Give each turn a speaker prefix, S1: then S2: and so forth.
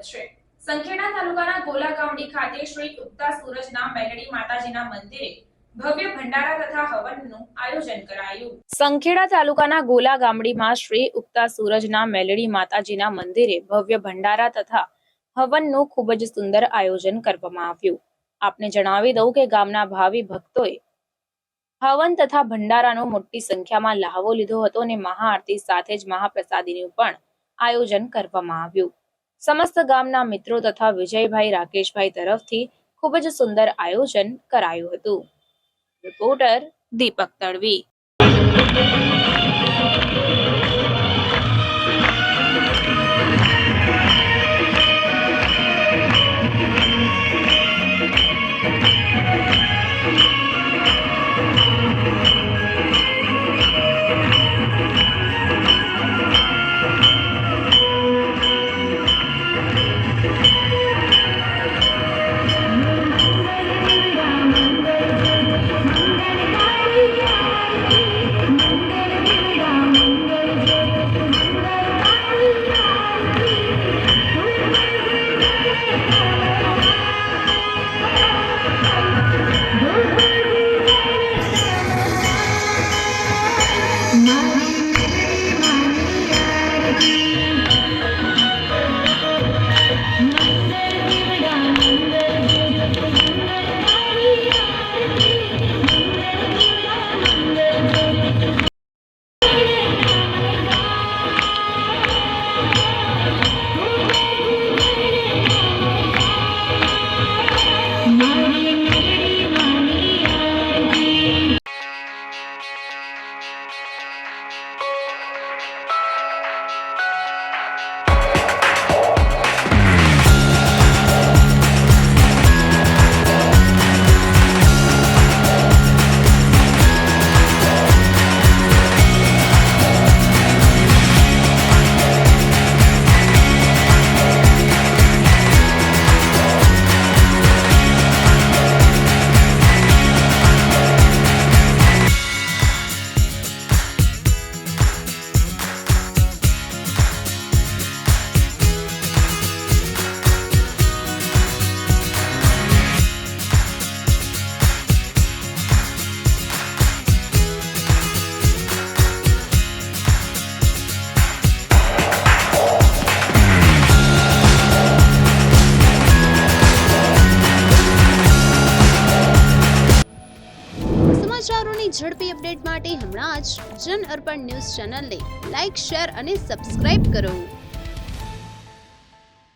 S1: છે। સંખેડા તાલુકાના ગોલાગામડી ખાતે શ્રી ઉગતા સૂરજના મેલડી માતાજીના મંદિરે ભવ્ય ભંડારા તથા હવનનું આયોજન કરાયું। સંખેડા તાલુકાના ગોલાગામડીમાં શ્રી ઉગતા સૂરજના મેલડી માતાજીના મંદિરે ભવ્ય ભંડારા તથા હવનનું ખૂબ જ સુંદર આયોજન કરવામાં આવ્યું। આપને જણાવી દઉં કે ગામના ભાવિ ભક્તોએ હવન તથા ભંડારાનો મોટી સંખ્યામાં લહાવો લીધો હતો અને મહાઆરતી સાથે જ મહાપ્રસાદીનું પણ આયોજન કરવામાં આવ્યું। સમસ્ત ગામના મિત્રો તથા વિજયભાઈ રાકેશભાઈ તરફથી ખૂબ જ સુંદર આયોજન કરાયું હતું। રિપોર્ટર દીપક તડવી।
S2: સમાચારોની ઝડપી અપડેટ માટે હમણાં જ જન અર્પણ ન્યૂઝ ચેનલને લાઇક, શેર અને સબસ્ક્રાઇબ કરો।